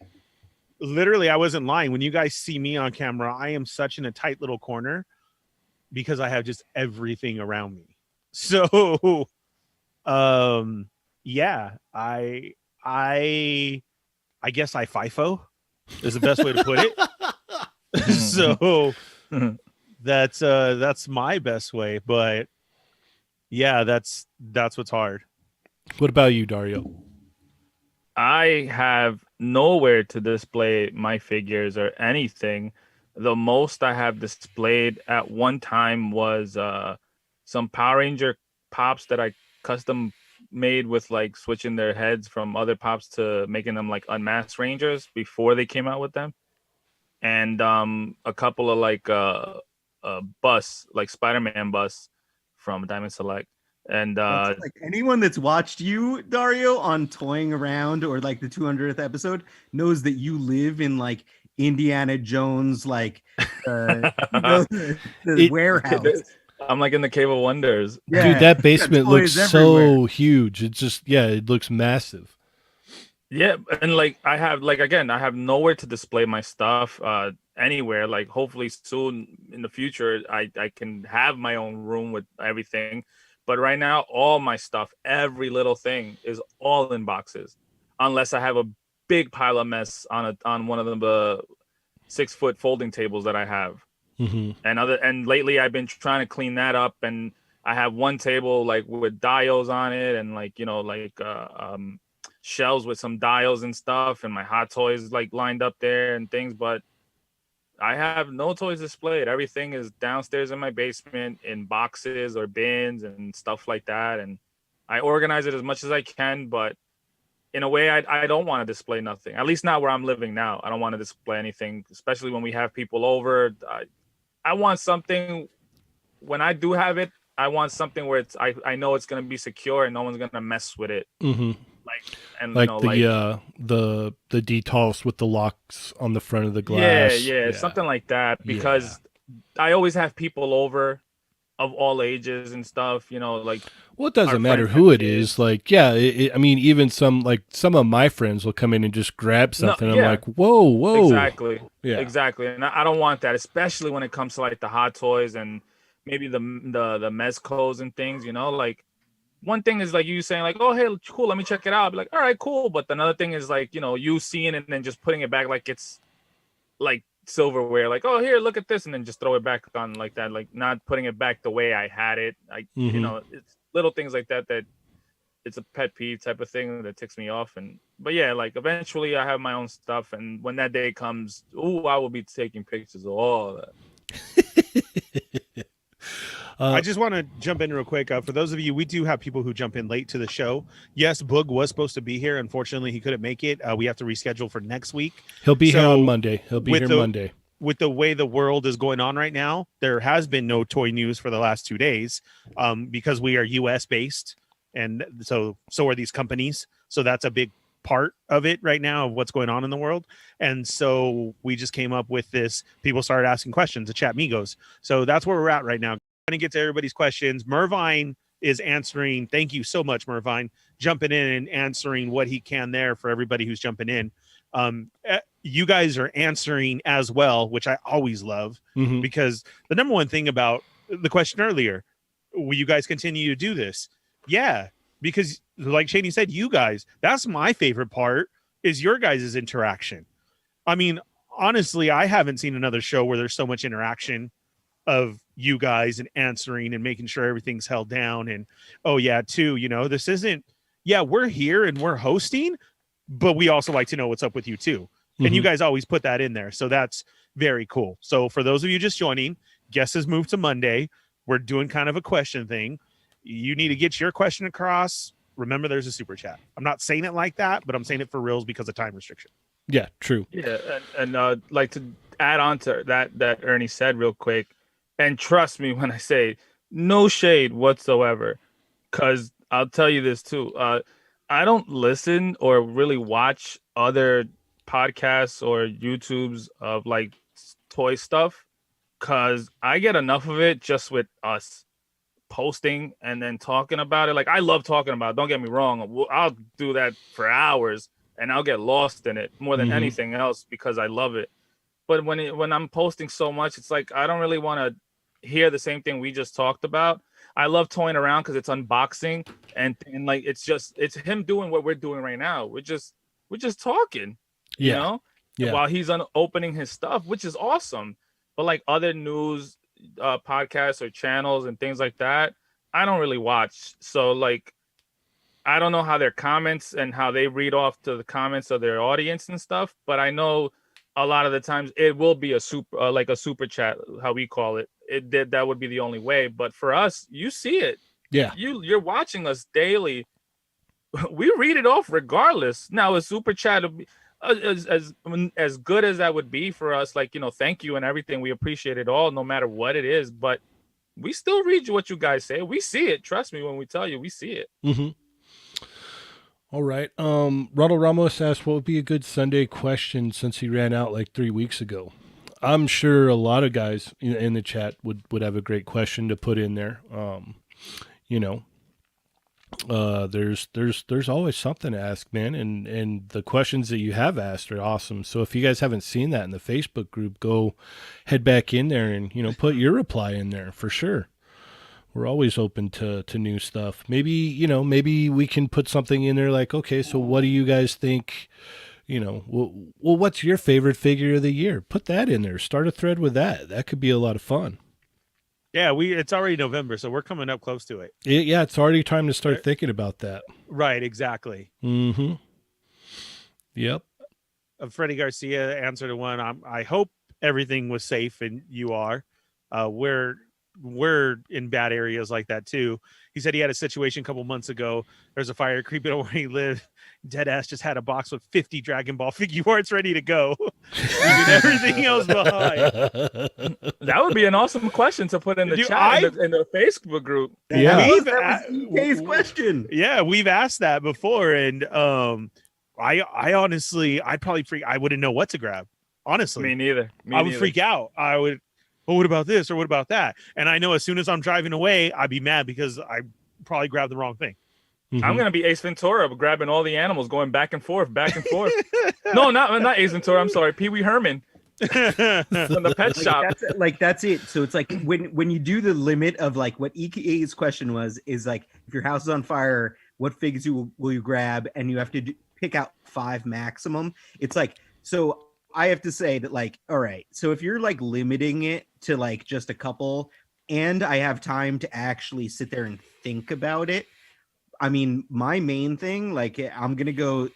literally, I wasn't lying. When you guys see me on camera, I am such in a tight little corner because I have just everything around me. So, yeah, I guess I FIFO is the best way to put it. So that's my best way. But yeah, that's what's hard. What about you, Dario? I have nowhere to display my figures or anything. The most I have displayed at one time was some Power Ranger pops that I custom made with like switching their heads from other pops to making them like unmasked Rangers before they came out with them. And a couple of like bus, like Spider-Man bus from Diamond Select. And That's like anyone that's watched you, Dario, on Toying Around or like the 200th episode knows that you live in like Indiana Jones, like the warehouse. I'm like in the Cave of Wonders. Yeah, Dude, that basement looks toys so everywhere. huge. It's just, yeah, it looks massive. Yeah, and like I have like again, I have nowhere to display my stuff anywhere. Like hopefully soon in the future I can have my own room with everything. But right now all my stuff, every little thing is all in boxes. Unless I have a big pile of mess on one of the 6-foot folding tables that I have. Mm-hmm. And lately I've been trying to clean that up, and I have one table like with dials on it and like shelves with some dials and stuff, and my hot toys like lined up there and things, but I have no toys displayed. Everything is downstairs in my basement in boxes or bins and stuff like that, and I organize it as much as I can, but in a way I don't want to display nothing, at least not where I'm living now. I don't want to display anything, especially when we have people over. I want something when I do have it. I want something where I know it's gonna be secure and no one's gonna mess with it. Mm-hmm. Like the detoss with the locks on the front of the yeah, glass. something like that. Because I always have people over of all ages and stuff. Like Well, it doesn't our matter friends who have it kids. is. Like, yeah, I mean, even some of my friends will come in and just grab No, something. I'm yeah, like, whoa, exactly, yeah. exactly. And I don't want that, especially when it comes to like the hot toys and maybe the mezcos and things. Like one thing is like you saying like, oh hey, cool, let me check it out. I'll be like, all right, cool. But another thing is like you seeing it and then just putting it back like it's like silverware, like, oh here, look at this, and then just throw it back on like that, like not putting it back the way I had it. Like it's little things like that it's a pet peeve type of thing that ticks me off. But yeah, like eventually I have my own stuff, and when that day comes, I will be taking pictures of all of that. I just want to jump in real quick. For those of you, we do have people who jump in late to the show. Yes, Boog was supposed to be here. Unfortunately, he couldn't make it. We have to reschedule for next week. He'll be here on Monday. He'll be here Monday. With the way the world is going on right now, there has been no toy news for the last 2 days because we are U.S. based, and so are these companies. So that's a big part of it right now of what's going on in the world. And so we just came up with this. People started asking questions to Chat Migos. So that's where we're at right now. Trying to get to everybody's questions. Mervine is answering. Thank you so much, Mervine, jumping in and answering what he can there for everybody who's jumping in. You guys are answering as well, which I always love because the number one thing about the question earlier, will you guys continue to do this? Yeah, because like Shady said, you guys, that's my favorite part is your guys' interaction. I mean, honestly, I haven't seen another show where there's so much interaction of you guys and answering and making sure everything's held down. And oh yeah, too, this isn't, we're here and we're hosting, but we also like to know what's up with you too. And you guys always put that in there. So that's very cool. So for those of you just joining, guest has moved to Monday. We're doing kind of a question thing. You need to get your question across. Remember, there's a super chat. I'm not saying it like that, but I'm saying it for reals because of time restriction. Yeah, true. Yeah, and like to add on to that Ernie said real quick, and trust me when I say no shade whatsoever, because I'll tell you this too. I don't listen or really watch other podcasts or YouTubes of like toy stuff because I get enough of it just with us posting and then talking about it. Like I love talking about it, don't get me wrong. I'll do that for hours and I'll get lost in it more than anything else because I love it. But when I'm posting so much, it's like I don't really want to hear the same thing we just talked about. I love toying around because it's unboxing and like it's him doing what we're doing right now. We're just talking, you know, while he's opening his stuff, which is awesome. But like other news podcasts or channels and things like that, I don't really watch. So like I don't know how their comments and how they read off to the comments of their audience and stuff, but I know a lot of the times it will be a super like a super chat, how we call it. That would be the only way. But for us, you see it. Yeah. You're watching us daily. We read it off regardless. Now a super chat as good as that would be for us, like, you know, thank you and everything. We appreciate it all, no matter what it is. But we still read what you guys say. We see it. Trust me when we tell you, we see it. Mm-hmm. All right. Ronald Ramos asked, what would be a good Sunday question since he ran out like 3 weeks ago? I'm sure a lot of guys in the chat would have a great question to put in there. You know, there's always something to ask, man. And the questions that you have asked are awesome. So if you guys haven't seen that in the Facebook group, go head back in there and, you know, put your reply in there for sure. We're always open to new stuff. Maybe we can put something in there like, okay, so what do you guys think? You know, well, what's your favorite figure of the year? Put that in there. Start a thread with that. That could be a lot of fun. Yeah, it's already November, so we're coming up close to it. Yeah, it's already time to start thinking about that. Right, exactly. Mm-hmm. Yep. Freddie Garcia answered to one. I hope everything was safe and you are. We're in bad areas like that too. He said he had a situation a couple months ago. There's a fire creeping over where he lived. Deadass just had a box with 50 Dragon Ball figure arts ready to go, leaving everything else behind. That would be an awesome question to put in the chat in the Facebook group. Yeah, that was EK's question. Yeah, we've asked that before, and I honestly, I'd probably freak. I wouldn't know what to grab. Honestly, me neither. I would freak out. I would. Well, what about this or what about that? And I know as soon as I'm driving away, I'd be mad because I probably grabbed the wrong thing. Mm-hmm. I'm gonna be Ace Ventura, grabbing all the animals, going back and forth. No, not Ace Ventura. I'm sorry, Pee Wee Herman from the pet shop. That's it. So it's like when you do the limit of like what EK's question was is like, if your house is on fire, what figures will you grab? And you have to pick out 5 maximum. It's like, so I have to say that, like, all right, so if you're like limiting it to like just a couple and I have time to actually sit there and think about it, I mean, my main thing, like, I'm going to go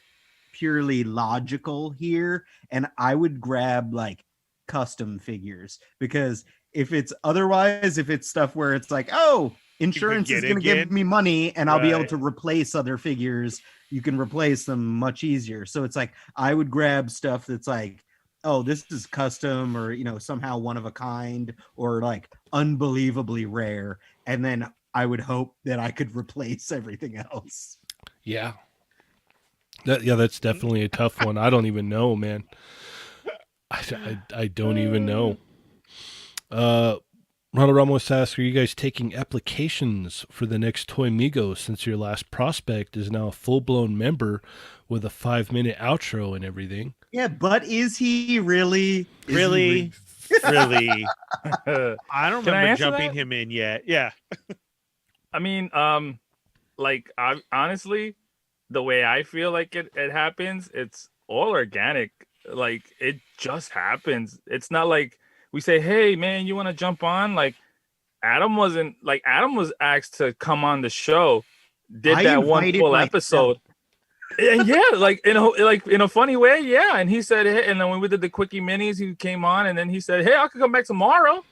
purely logical here, and I would grab like custom figures, because if it's stuff where it's like, oh, insurance is going to give me money and I'll be able to replace other figures, you can replace them much easier. So it's like, I would grab stuff that's like, oh, this is custom, or, you know, somehow one of a kind, or like unbelievably rare. And then I would hope that I could replace everything else. Yeah. That's definitely a tough one. I don't even know, man. I don't even know. Ronald Ramos asks, are you guys taking applications for the next Toy Migos since your last prospect is now a full-blown member with a 5-minute outro and everything? Yeah, but is he really? Really? I don't remember jumping him in yet. Yeah. I mean, like, I honestly, the way I feel like it happens, it's all organic. Like, it just happens. It's not like we say, hey, man, you want to jump on? Like, Adam was asked to come on the show, did that one full episode. And yeah, like in a funny way, yeah. And he said, hey, and then when we did the Quickie Minis, he came on, and then he said, hey, I could come back tomorrow.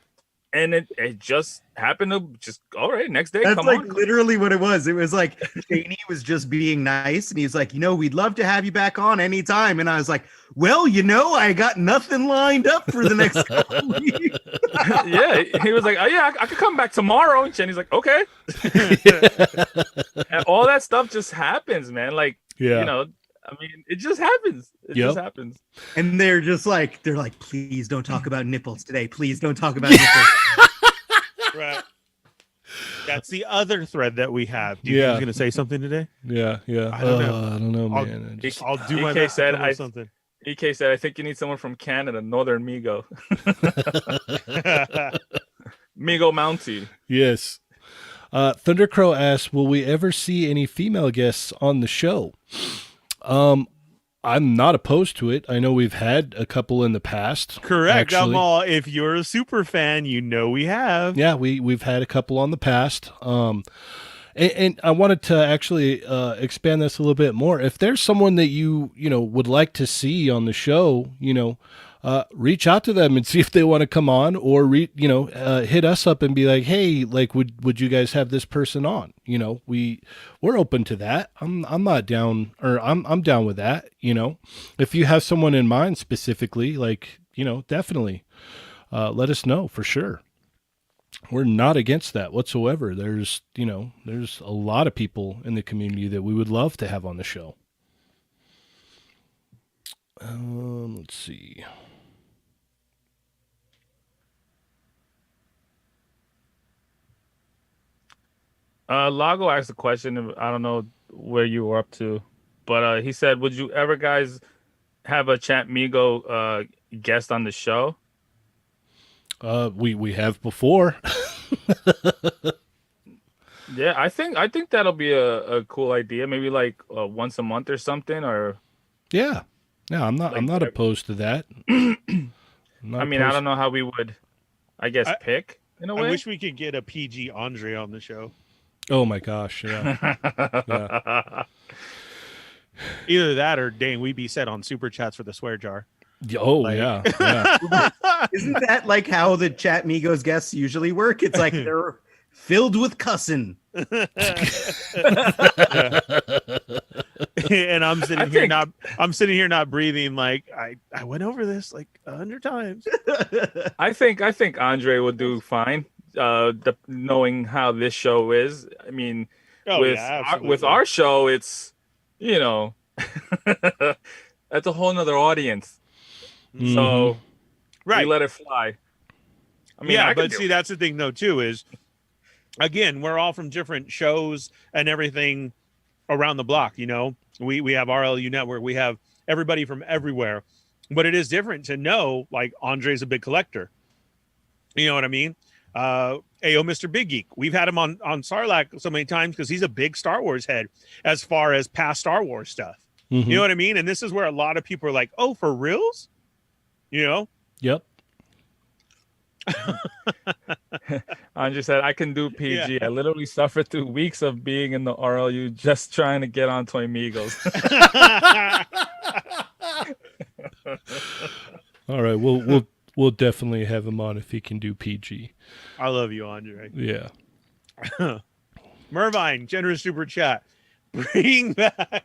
and it just happened to just all right. Next day, That's come like on. literally what it was. It was like Cheney was just being nice, and he's like, we'd love to have you back on anytime. And I was like, well, I got nothing lined up for the next couple weeks. Yeah, he was like, oh yeah, I could come back tomorrow. And Jenny's like, okay. And all that stuff just happens, man. Like, Yeah. I mean, it just happens. It just happens. And they're like, please don't talk about nipples today. Please don't talk about nipples. Right. That's the other thread that we have. Do you think he's going to say something today? Yeah. I don't know. I don't know, I'll- man. I'll do my best to come up with something. EK said, I think you need someone from Canada, Northern Migo. Migo Mountie. Yes. Thundercrow asks, will we ever see any female guests on the show? I'm not opposed to it. I know we've had a couple in the past. Correct. Actually. If you're a super fan, we have. Yeah, we've had a couple on the past. And I wanted to actually expand this a little bit more. If there's someone that you would like to see on the show, reach out to them and see if they want to come on, or hit us up and be like, hey, like would you guys have this person on? We're open to that. I'm not down, or I'm down with that. If you have someone in mind specifically, like definitely let us know for sure. We're not against that whatsoever. There's a lot of people in the community that we would love to have on the show. Let's see. Lago asked a question. I don't know where you were up to, but he said, would you ever guys have a Chat Migo guest on the show? We have before. Yeah, I think that'll be a cool idea. Maybe like once a month or something, or Yeah, I'm not opposed to that. I don't know how we would, I guess, pick in a way. I wish we could get a PG Andre on the show. Oh my gosh, yeah. Yeah. Either that or dang, we'd be set on super chats for the swear jar. Oh yeah. Isn't that like how the Chat Migos guests usually work? It's like they're filled with cussing. And I'm sitting here not breathing. Like I went over this like 100 times. I think Andre would do fine. Knowing how this show is, I mean, with our show, it's that's a whole nother audience. Mm-hmm. So Right. we let it fly. I mean, yeah, I but see, that's the thing though too is, again, we're all from different shows and everything around the block. We have RLU Network, we have everybody from everywhere, but it is different to know like Andre's a big collector. You know what I mean? Mr. Big Geek, we've had him on Sarlacc so many times because he's a big Star Wars head as far as past Star Wars stuff. Mm-hmm. You know what I mean? And this is where a lot of people are like, oh, for reals? Yep. Andre said, I can do PG. I literally suffered through weeks of being in the RLU just trying to get on Toy Migos. All right, we'll definitely have him on if he can do PG. I love you, Andre. Yeah. Mervine, generous super chat. Bring back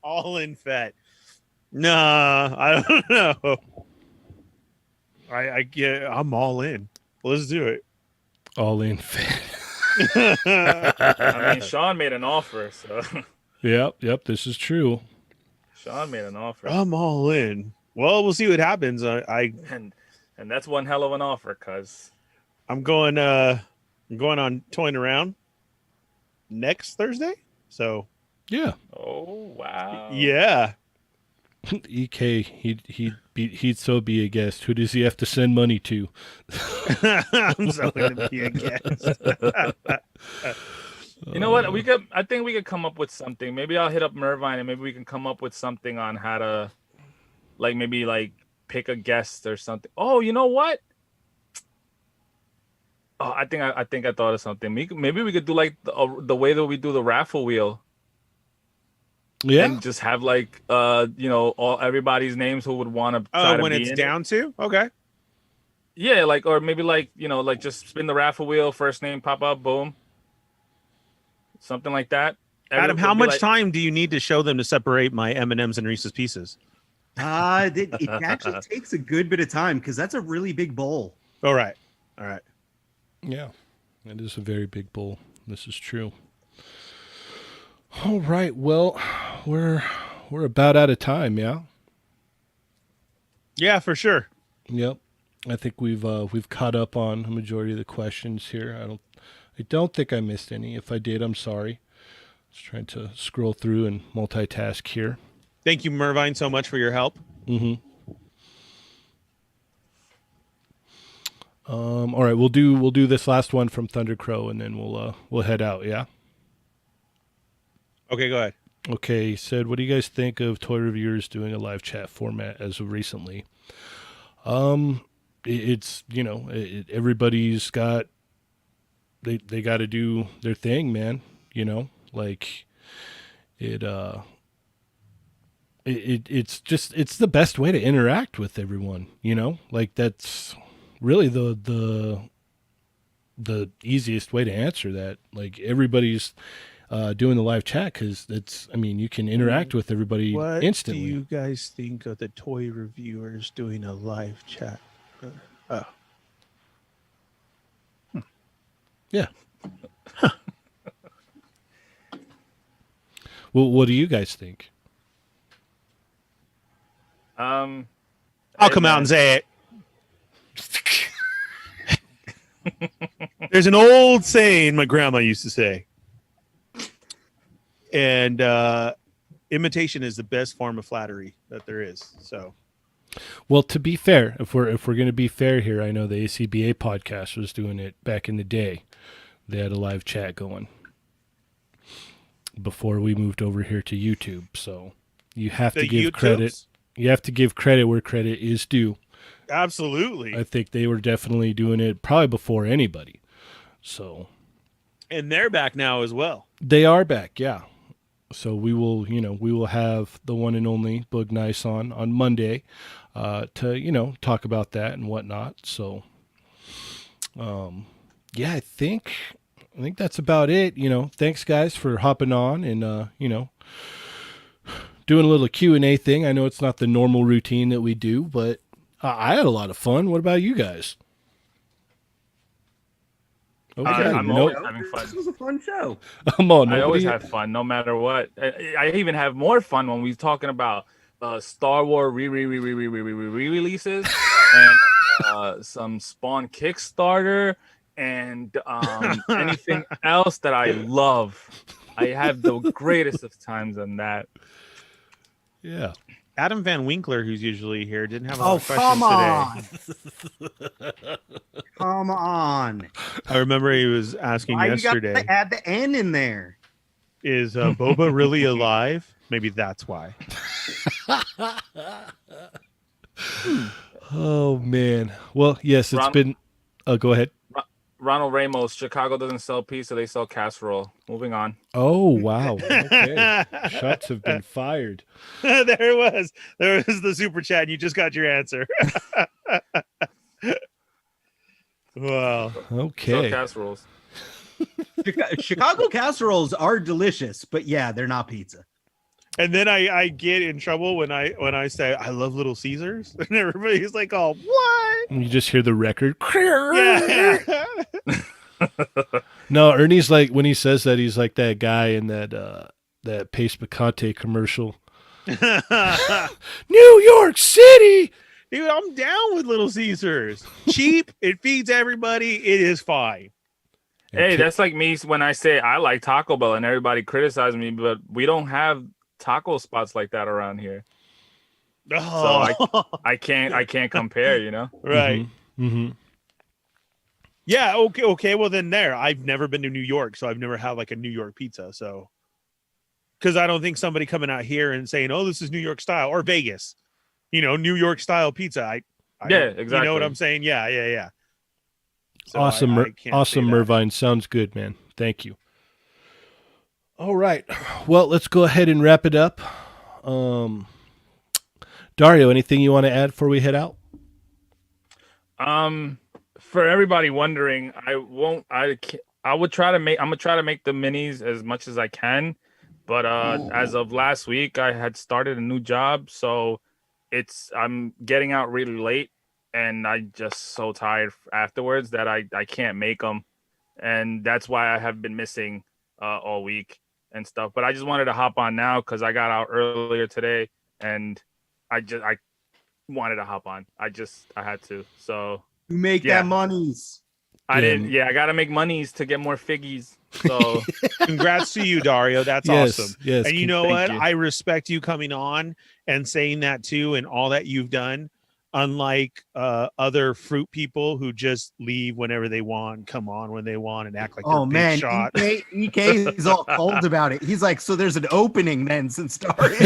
All In Fett. Nah, I don't know. I'm all in. Let's do it. All in fit. I mean, Sean made an offer, so Yep, this is true. Sean made an offer. I'm all in. Well, we'll see what happens. And that's one hell of an offer, cuz I'm going on Toying Around next Thursday. So Yeah. oh wow. yeah. EK, he'd so be a guest. Who does he have to send money to? I'm so gonna be a guest. You know what? I think we could come up with something. Maybe I'll hit up Mervine and maybe we can come up with something on how to maybe pick a guest or something. Oh, you know what? Oh, I think I thought of something. Maybe we could do the way that we do the raffle wheel. Yeah. And just have all everybody's names who would want to try to when be it's in down it. to? Okay. Yeah, like, or maybe like, like just spin the raffle wheel, first name pop up, boom, something like that. Adam, how It'd be much like, time do you need to show them to separate my M&Ms and Reese's Pieces? It actually takes a good bit of time because that's a really big bowl. All right. All right. Yeah, it is a very big bowl. This is true. All right. Well, we're about out of time. Yeah. Yeah, for sure. Yep. I think we've caught up on a majority of the questions here. I don't think I missed any. If I did, I'm sorry. Just trying to scroll through and multitask here. Thank you, Mervine, so much for your help. Mm-hmm. All right, we'll do this last one from Thunder Crow, and then we'll head out. Yeah. Okay, go ahead. Okay, he said, what do you guys think of toy reviewers doing a live chat format as of recently? It's everybody's got they got to do their thing, man. Like it's just it's the best way to interact with everyone. Like that's really the easiest way to answer that. Like everybody's doing the live chat because you can interact with everybody instantly. What do you guys think of the toy reviewers doing a live chat? Yeah. Well, what do you guys think? I'll come out and say it. There's an old saying my grandma used to say, and imitation is the best form of flattery that there is. So, well, to be fair, if we're going to be fair here, I know the ACBA podcast was doing it back in the day. They had a live chat going before we moved over here to YouTube. So you have to give credit. You have to give credit where credit is due. Absolutely. I think they were definitely doing it probably before anybody. So, and they're back now as well. They are back, yeah. So we will have the one and only Boog Nice on Monday to talk about that and whatnot. So, yeah, I think that's about it. Thanks guys for hopping on and doing a little Q&A thing. I know it's not the normal routine that we do, but I had a lot of fun. What about you guys? Okay. I'm always having fun. This was a fun show. I'm on. I always have fun, no matter what. I even have more fun when we're talking about Star Wars re-releases and some Spawn Kickstarter and anything else that I love. I have the greatest of times on that. Yeah. Adam Van Winkler, who's usually here, didn't have a lot of questions today. Come on. I remember he was asking yesterday. You got to add the N in there. Is Boba really alive? Maybe that's why. Oh, man. Well, yes, it's been... Oh, go ahead. Ronald Ramos, Chicago doesn't sell pizza, they sell casserole. Moving on. Oh, wow. Okay. Shots have been fired. There it was. There was the super chat, and you just got your answer. Wow. Okay. Sell casseroles. Chicago casseroles are delicious, but yeah, they're not pizza. And then I get in trouble when I say I love Little Caesars, and everybody's like, "Oh, what?" And you just hear the record. Yeah. No, Ernie's like when he says that, he's like that guy in that Pace Picante commercial. New York City, dude. I'm down with Little Caesars. Cheap. It feeds everybody. It is fine. Hey, that's like me when I say I like Taco Bell and everybody criticizes me, but we don't have taco spots like that around here. Oh. So I can't compare, Right. Mm-hmm. Yeah, okay. Well, then I've never been to New York, so I've never had like a New York pizza. So, because I don't think somebody coming out here and saying, "Oh, this is New York style," or Vegas, New York style pizza. Yeah, exactly. You know what I'm saying? Yeah. So awesome, awesome, Mervine. Sounds good, man. Thank you. All right. Well, let's go ahead and wrap it up. Dario, anything you want to add before we head out? For everybody wondering, I won't. I would try to make. I'm gonna try to make the minis as much as I can, but as of last week, I had started a new job, so I'm getting out really late, and I just so tired afterwards that I can't make them, and that's why I have been missing all week and stuff. But I just wanted to hop on now because I got out earlier today, and I wanted to hop on. I had to. So You make yeah, that monies. I Yeah. didn't. Yeah, I gotta make monies to get more figgies. So Congrats to you, Dario. That's Yes, awesome. yes. And you know Thank what? you. I respect you coming on and saying that too, and all that you've done. Unlike other fruit people who just leave whenever they want, come on when they want, and act like they're Oh big man, shot. EK is all cold about it. He's like, so there's an opening then since Dario.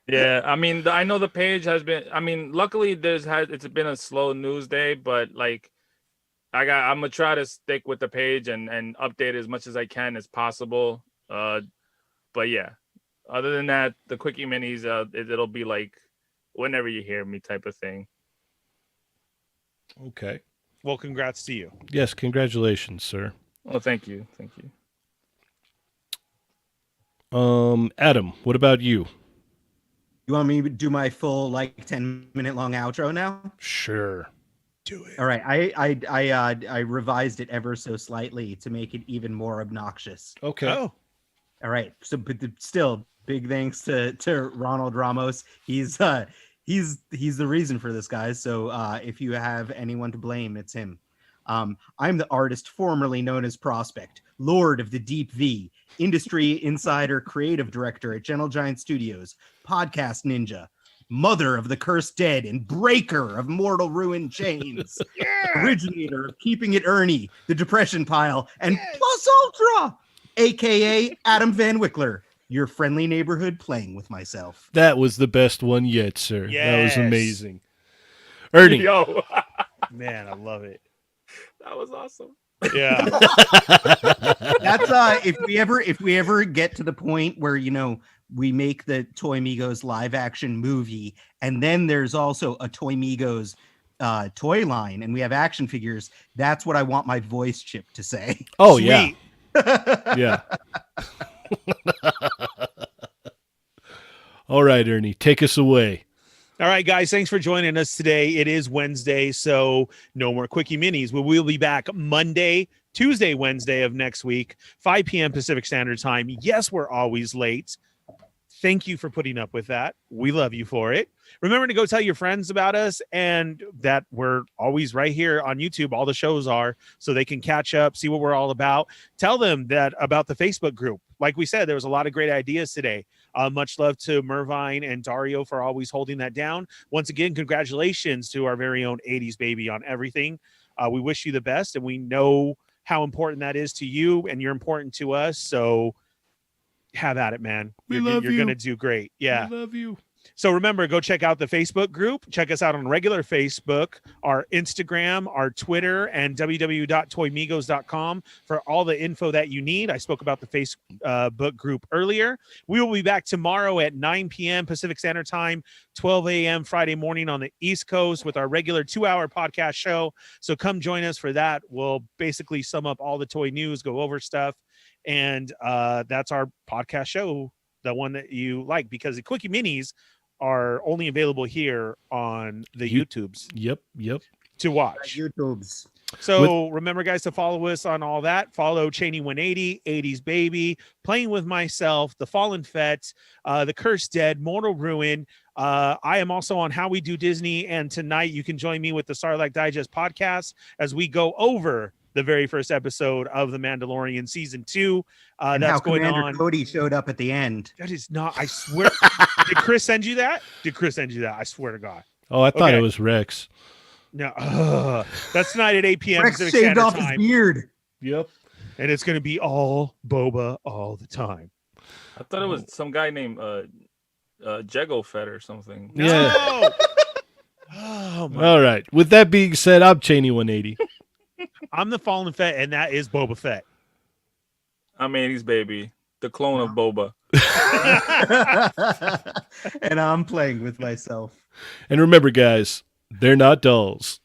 yeah, I mean, I know the page has been. I mean, luckily it's been a slow news day, but like I'm gonna try to stick with the page and update as much as I can as possible. But yeah, other than that, the Quickie Minis, it'll be like whenever you hear me type of thing. Okay. Well, congrats to you. Yes, congratulations, sir. Well, thank you, thank you. Adam, what about you? You want me to do my full like 10-minute long outro now? Sure. Do it. All right, I revised it ever so slightly to make it even more obnoxious. Okay. Oh, All right, so but still, big thanks to Ronald Ramos. He's the reason for this, guys. So if you have anyone to blame, it's him. I'm the artist formerly known as Prospect, Lord of the Deep V, industry insider, creative director at Gentle Giant Studios, podcast ninja, mother of the cursed dead, and breaker of mortal ruin chains. Originator of Keeping It Ernie, The Depression Pile, and Plus Ultra, aka Adam Van Wickler, your friendly neighborhood playing with myself. That was the best one yet, sir. That was Yes. amazing. Ernie. Yo, man, I love it. that was awesome. Yeah. That's if we ever get to the point where we make the Toy Migos live action movie, and then there's also a Toy Migos toy line, and we have action figures. That's what I want my voice chip to say. Oh, Sweet. yeah. Yeah. All right, Ernie, take us away. All right, guys, thanks for joining us today. It is Wednesday, so no more Quickie Minis. We will be back Monday, Tuesday, Wednesday of next week, 5 p.m. Pacific Standard Time. Yes, we're always late. Thank you for putting up with that. We love you for it. Remember to go tell your friends about us and that we're always right here on YouTube. All the shows are, so they can catch up, see what we're all about. Tell them that about the Facebook group. Like we said, there was a lot of great ideas today. Much love to Mervine and Dario for always holding that down. Once again, congratulations to our very own 80s baby on everything. We wish you the best, and we know how important that is to you, and you're important to us. So have at it, man. We love you're you. gonna do great. Yeah. I love you. So remember, go check out the Facebook group. Check us out on regular Facebook, our Instagram, our Twitter, and www.toymigos.com for all the info that you need. I spoke about the Facebook group earlier. We will be back tomorrow at 9 p.m. Pacific Standard Time, 12 a.m. Friday morning on the East Coast with our regular 2-hour podcast show. So come join us for that. We'll basically sum up all the toy news, go over stuff. And that's our podcast show, the one that you like, because the Quickie Minis are only available here on the YouTubes Yep. to watch. YouTube's. So remember, guys, to follow us on all that. Follow Cheney 180, 80s Baby, Playing with Myself, The Fallen Fett, The Cursed Dead, Mortal Ruin. I am also on How We Do Disney, and tonight you can join me with the Sarlacc Digest podcast as we go over the very first episode of The Mandalorian season 2. And that's how going Commander on. Cody showed up at the end. That is not, I swear. Did Chris send you that? I swear to God. Oh, I thought Okay. it was Rex. No, that's tonight at 8 p.m. Rex Pacific shaved Standard off his Time. beard. Yep. And it's going to be all boba all the time. I thought it was some guy named Jego Fett or something. Yeah. No! Oh, my. All right. With that being said, I'm Cheney 180. I'm the Fallen Fett, and that is Boba Fett. I'm 80s baby, the clone of Boba. And I'm playing with myself. And remember, guys, they're not dolls.